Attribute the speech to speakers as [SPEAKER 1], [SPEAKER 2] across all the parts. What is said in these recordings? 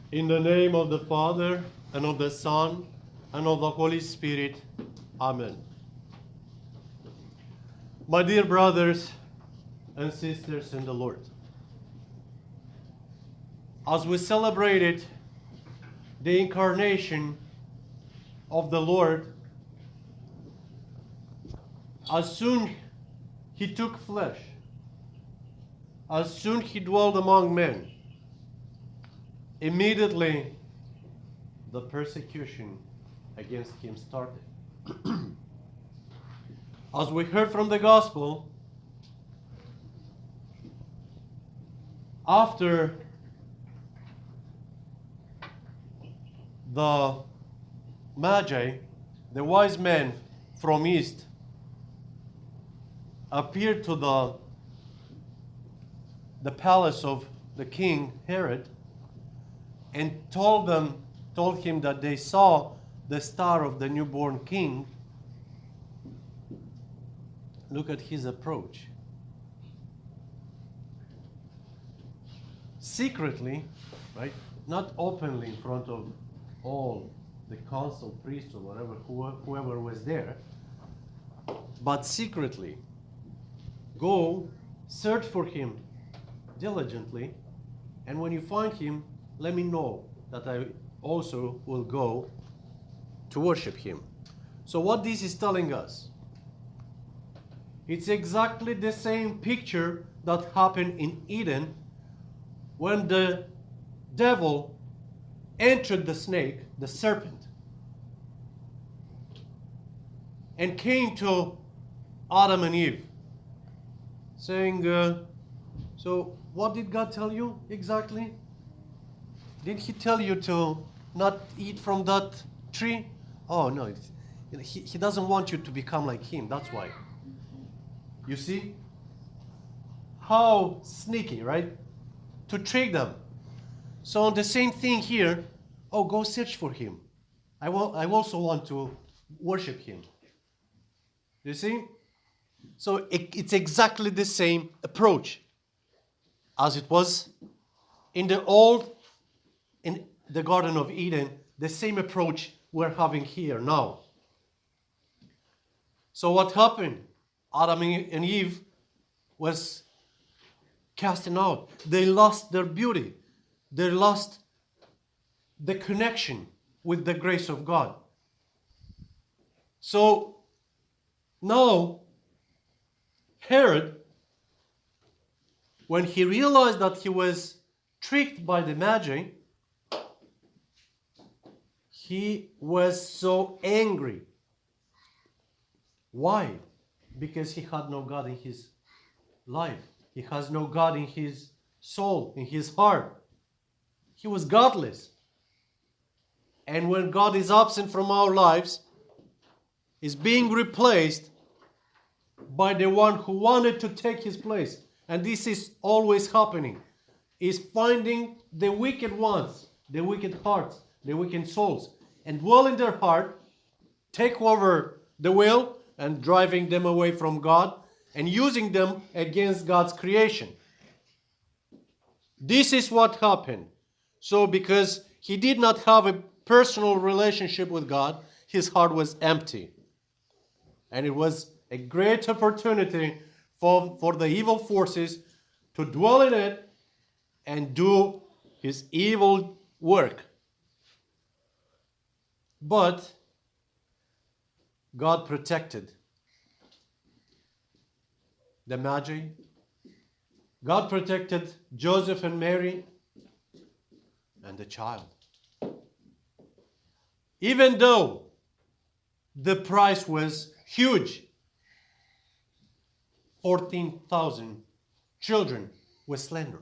[SPEAKER 1] In the name of the Father, and of the Son, and of the Holy Spirit. Amen. My dear brothers and sisters in the Lord, as we celebrated the incarnation of the Lord, as soon he took flesh, as soon he dwelled among men, immediately the persecution against him started. As we heard from the gospel, after the Magi, the wise men from east, appeared to the palace of the king Herod and told him that they saw the star of the newborn king. Look at his approach. Secretly, right? Not openly in front of all the council, priests, or whoever was there, but secretly. Go, search for him diligently, and when you find him, let me know that I also will go to worship him. So what this is telling us, it's exactly the same picture that happened in Eden when the devil entered the snake, the serpent, and came to Adam and Eve, saying, so what did God tell you exactly? Did he tell you to not eat from that tree? Oh, no, he doesn't want you to become like him, that's why. You see? How sneaky, right? To trick them. So the same thing here, oh, go search for him. I also want to worship him. You see? So it's exactly the same approach as it was in the Garden of Eden, the same approach we're having here now. So what happened? Adam and Eve was casting out. They lost their beauty. They lost the connection with the grace of God. So now Herod, when he realized that he was tricked by the Magi, he was so angry. Why? Because he had no God in his life. He has no God in his soul, in his heart. He was godless. And when God is absent from our lives, is being replaced by the one who wanted to take his place. And this is always happening. Is finding the wicked ones, the wicked hearts, the wicked souls, and dwell in their heart, take over the will, and driving them away from God, and using them against God's creation. This is what happened. So because he did not have a personal relationship with God, his heart was empty. And it was a great opportunity for the evil forces to dwell in it and do his evil work. But God protected the Magi. God protected Joseph and Mary and the child. Even though the price was huge, 14,000 children were slain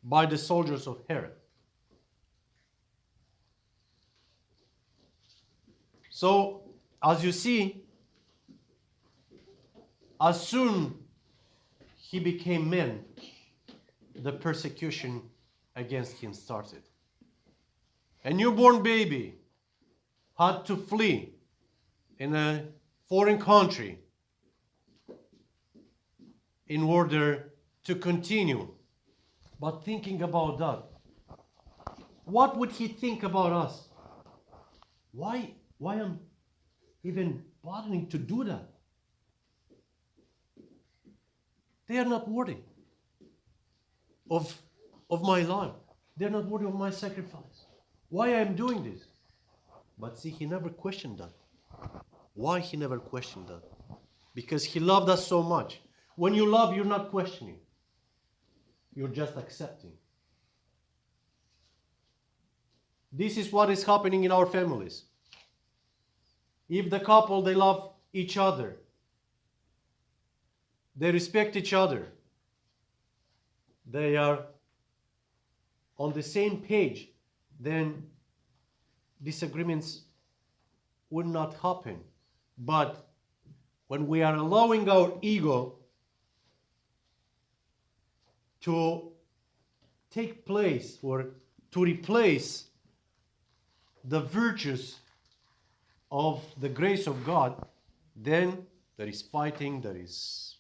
[SPEAKER 1] by the soldiers of Herod. So, as you see, as soon he became man, the persecution against him started. A newborn baby had to flee in a foreign country in order to continue. But thinking about that, what would he think about us? Why am even bothering to do that? They are not worthy of my life. They are not worthy of my sacrifice. Why I am doing this? But see, he never questioned that. Why he never questioned that? Because he loved us so much. When you love, you're not questioning. You're just accepting. This is what is happening in our families. If the couple, they love each other, they respect each other, they are on the same page, then disagreements would not happen. But when we are allowing our ego to take place or to replace the virtues of the grace of God, then there is fighting, there is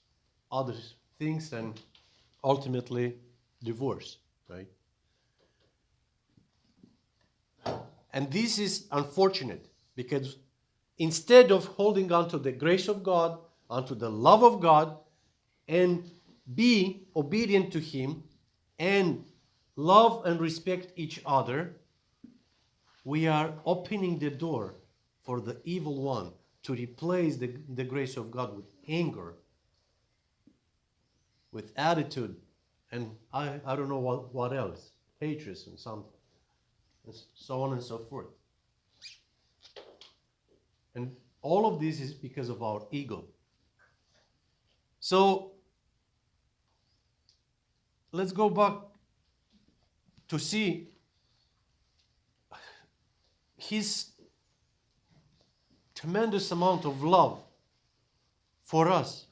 [SPEAKER 1] other things, and ultimately divorce, right? And this is unfortunate, because instead of holding on to the grace of God, onto the love of God, and be obedient to Him, and love and respect each other, we are opening the door for the evil one to replace the grace of God with anger, with attitude, and I don't know what else, hatred and something, and so on and so forth. And all of this is because of our ego. So let's go back to see His tremendous amount of love for us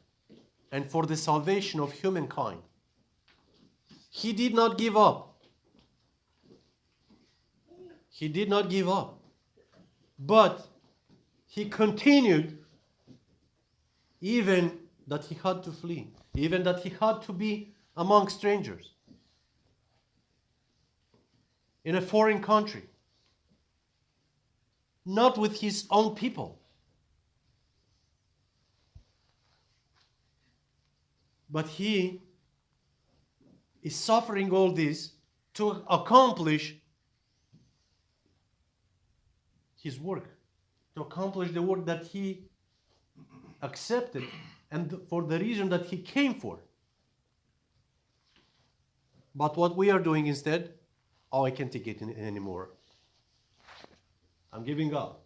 [SPEAKER 1] and for the salvation of humankind. He did not give up. He did not give up. But He continued, even that He had to flee, even that He had to be among strangers in a foreign country, not with His own people. But He is suffering all this to accomplish His work, to accomplish the work that He accepted and for the reason that He came for. But what we are doing instead, I can't take it anymore. I'm giving up,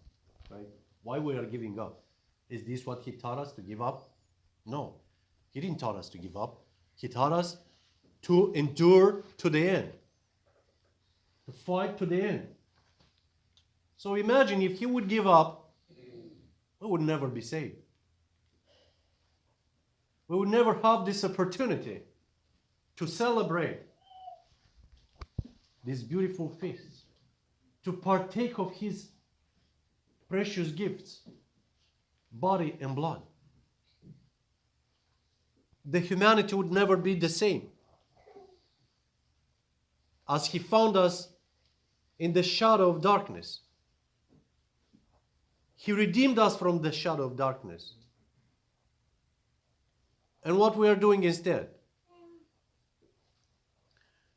[SPEAKER 1] right? Why we are giving up? Is this what He taught us, to give up? No, He didn't taught us to give up. He taught us to endure to the end, to fight to the end. So imagine if He would give up, we would never be saved. We would never have this opportunity to celebrate these beautiful feasts, to partake of His precious gifts, body and blood. The humanity would never be the same. As He found us in the shadow of darkness, He redeemed us from the shadow of darkness. And what we are doing instead.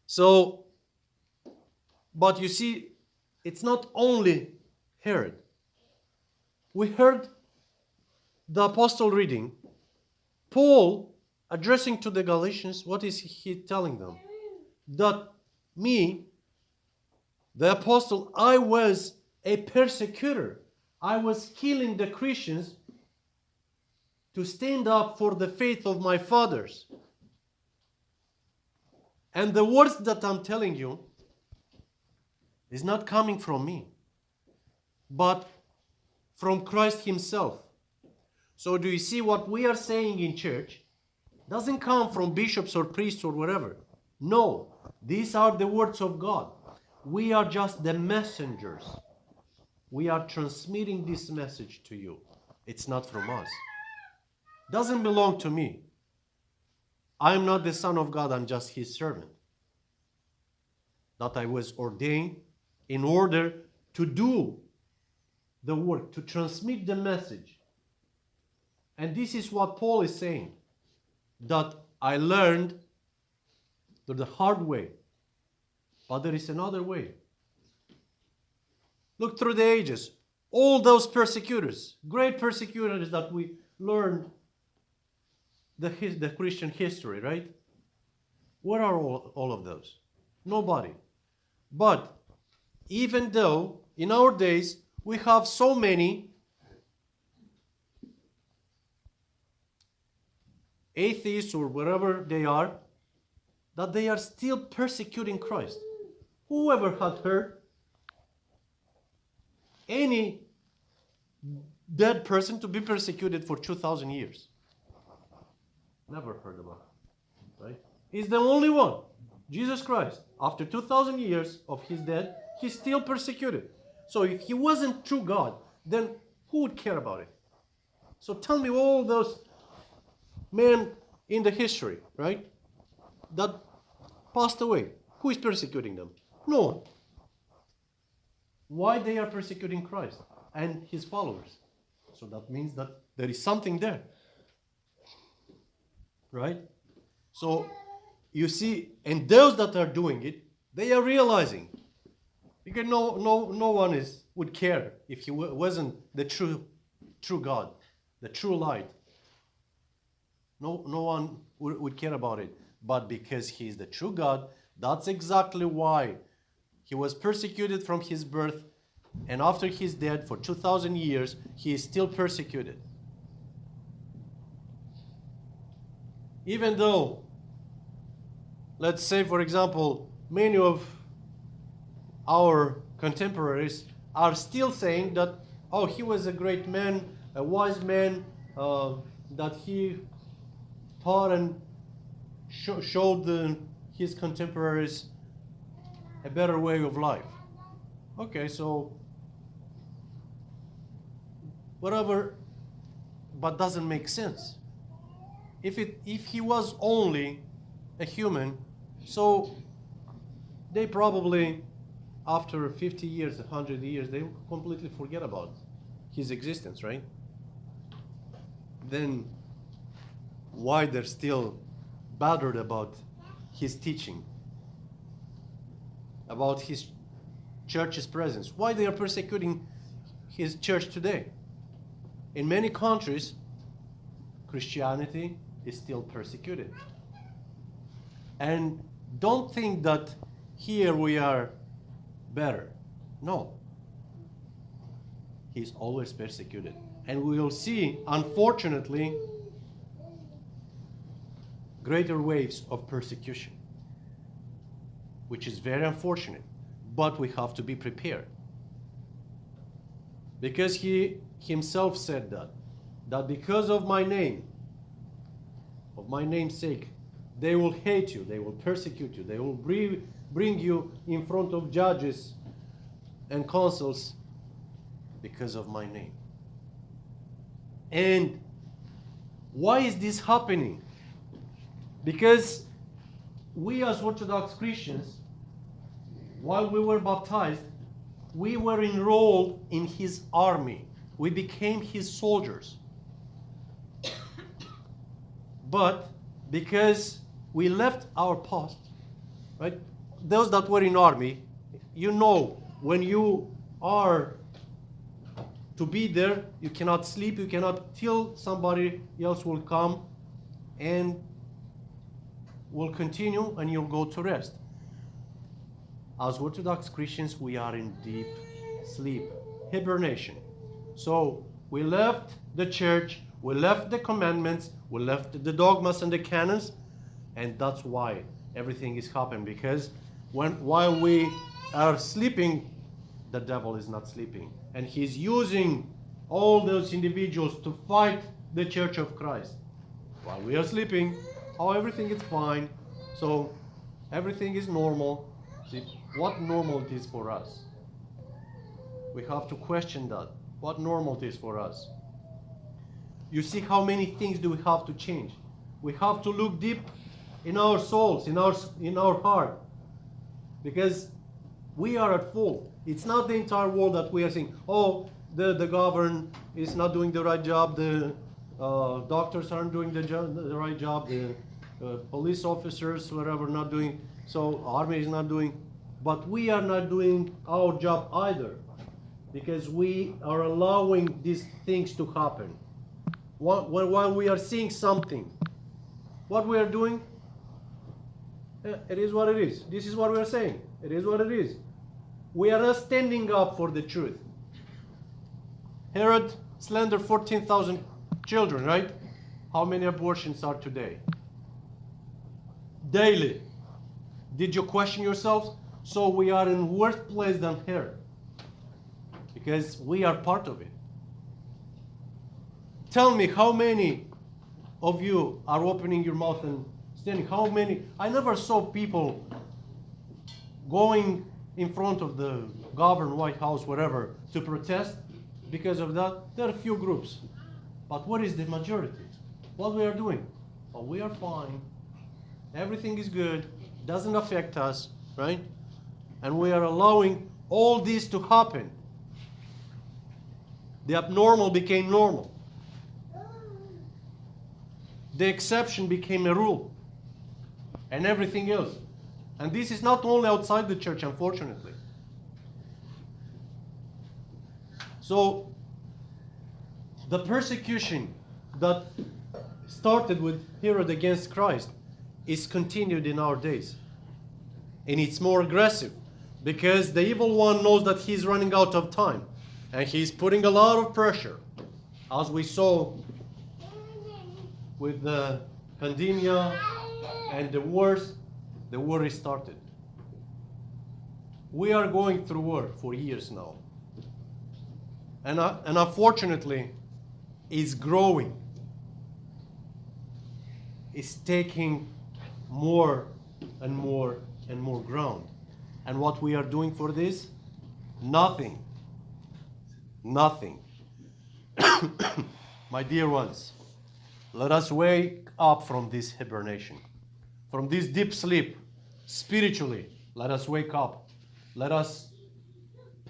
[SPEAKER 1] So, but you see, it's not only Herod. We heard the apostle reading, Paul addressing to the Galatians, what is he telling them? That me, the apostle, I was a persecutor. I was killing the Christians to stand up for the faith of my fathers. And the words that I'm telling you is not coming from me, but from Christ Himself. So do you see what we are saying in church doesn't come from bishops or priests or whatever. No, these are the words of God. We are just the messengers. We are transmitting this message to you. It's not from us. Doesn't belong to me. I am not the Son of God, I'm just His servant. That I was ordained in order to do the work, to transmit the message. And this is what Paul is saying, that I learned the hard way, but there is another way. Look through the ages, all those persecutors, great persecutors that we learned the Christian history, right? Where are all of those? Nobody. But even though in our days we have so many atheists or wherever they are, that they are still persecuting Christ. Whoever had heard any dead person to be persecuted for 2,000 years? Never heard about it, right? He's the only one. Jesus Christ, after 2,000 years of his death, he's still persecuted. So if he wasn't true God, then who would care about it? So tell me all those men in the history, right, that passed away. Who is persecuting them? No one. Why they are persecuting Christ and his followers? So that means that there is something there. Right? So you see, and those that are doing it, they are realizing, because no one would care if he wasn't the true God, the true light. No one would care about it. But because he is the true God, that's exactly why he was persecuted from his birth, and after he's dead for 2,000 years, he is still persecuted. Even though, let's say, for example, many of our contemporaries are still saying that, oh, he was a great man, a wise man, that he taught and showed his contemporaries a better way of life. Okay, so whatever, but doesn't make sense. If he was only a human, so they probably, after 50 years, 100 years, they completely forget about his existence, right? Then why they're still bothered about his teaching, about his church's presence? Why they are persecuting his church today? In many countries, Christianity is still persecuted. And don't think that here we are better. No. He's always persecuted. And we will see, unfortunately, greater waves of persecution, which is very unfortunate. But we have to be prepared. Because he himself said that because of my name, of my name's sake, they will hate you, they will persecute you, they will bring you in front of judges and consuls because of my name. And why is this happening? Because we as Orthodox Christians, while we were baptized, we were enrolled in his army. We became his soldiers. But because we left our post, right? Those that were in army, you know, when you are to be there, you cannot sleep, you cannot, till somebody else will come and will continue and you'll go to rest. As Orthodox Christians, we are in deep sleep, hibernation. So we left the church, we left the commandments, we left the dogmas and the canons, and that's why everything is happening. Because while we are sleeping, the devil is not sleeping. And he's using all those individuals to fight the Church of Christ. While we are sleeping, everything is fine. So everything is normal. See, what normal it is for us? We have to question that. What normal it is for us? You see how many things do we have to change? We have to look deep in our souls, in our heart. Because We are at fault. It's not the entire world that we are saying, oh, the government is not doing the right job, the doctors aren't doing the right job, the police officers, whatever, not doing, so army is not doing. But we are not doing our job either, because we are allowing these things to happen. While we are seeing something, what we are doing, it is what it is. This is what we are saying. It is what it is. We are not standing up for the truth. Herod slandered 14,000 children, right? How many abortions are today? Daily. Did you question yourselves? So we are in worse place than Herod, because we are part of it. Tell me, how many of you are opening your mouth and standing? How many? I never saw people going in front of the government, White House, whatever, to protest. Because of that, there are a few groups. But what is the majority? What we are doing? Oh, we are fine. Everything is good. Doesn't affect us, right? And we are allowing all this to happen. The abnormal became normal. The exception became a rule. And everything else. And this is not only outside the church, unfortunately. So, the persecution that started with Herod against Christ is continued in our days. And it's more aggressive, because the evil one knows that he's running out of time. And he's putting a lot of pressure. As we saw with the pandemic and the wars is started. We are going through war for years now. And unfortunately, it's growing. It's taking more and more and more ground. And what we are doing for this? Nothing. Nothing. My dear ones, let us wake up from this hibernation, from this deep sleep. Spiritually, let us wake up. Let us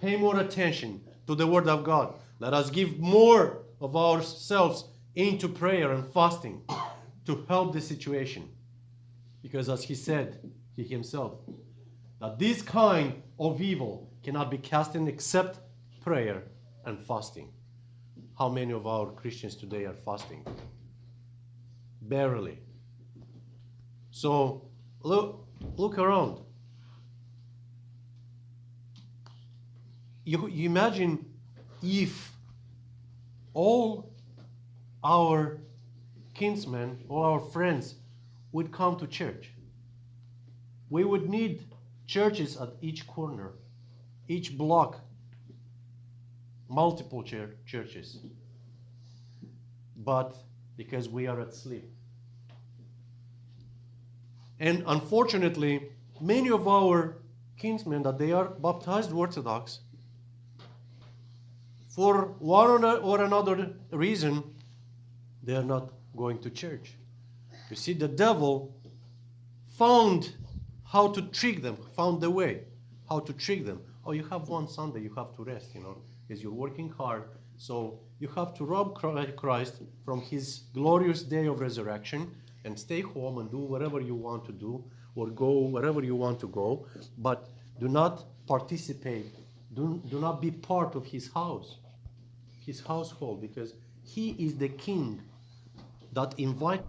[SPEAKER 1] pay more attention to the Word of God. Let us give more of ourselves into prayer and fasting to help the situation. Because as he said, he himself, that this kind of evil cannot be cast in except prayer and fasting. How many of our Christians today are fasting? Barely. So look around. You imagine if all our kinsmen, all our friends would come to church. We would need churches at each corner, each block, multiple churches. But because we are asleep. And unfortunately, many of our kinsmen that they are baptized Orthodox, for one or another reason, they are not going to church. You see, the devil found how to trick them, found the way how to trick them. Oh, you have one Sunday, you have to rest, because you're working hard. So you have to rob Christ from his glorious day of resurrection and stay home and do whatever you want to do or go wherever you want to go. But do not participate. Do not be part of his house, his household, because he is the king that invites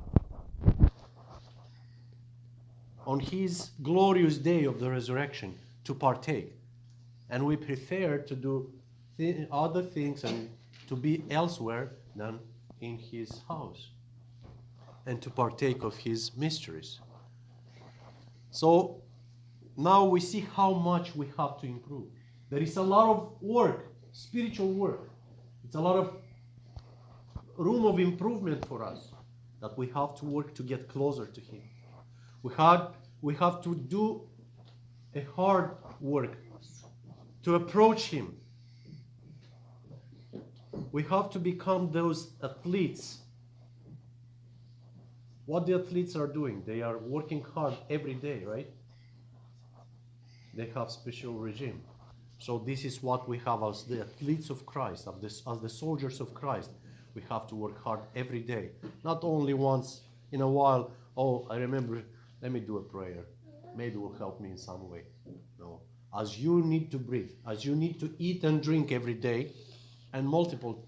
[SPEAKER 1] on his glorious day of the resurrection to partake. And we prefer to do other things and to be elsewhere than in his house and to partake of his mysteries. So now we see how much we have to improve. There is a lot of work, spiritual work. It's a lot of room of improvement for us that we have to work to get closer to him. We have to do a hard work to approach him. We have to become those athletes. What the athletes are doing, they are working hard every day, right? they have special regime. So this is what we have as the athletes of Christ, as the soldiers of Christ. We have to work hard every day, not only once in a while. Oh, I remember, let me do a prayer. Maybe it will help me in some way. No. As you need to breathe, as you need to eat and drink every day, and multiple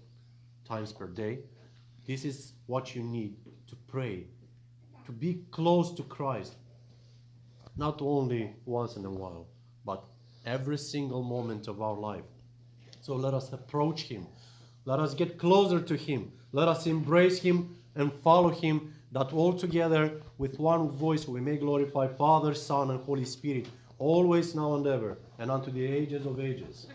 [SPEAKER 1] times per day, this is what you need to pray, to be close to Christ, not only once in a while, but every single moment of our life. So let us approach Him. Let us get closer to Him. Let us embrace Him and follow Him, that all together with one voice we may glorify Father, Son, and Holy Spirit, always, now and ever, and unto the ages of ages.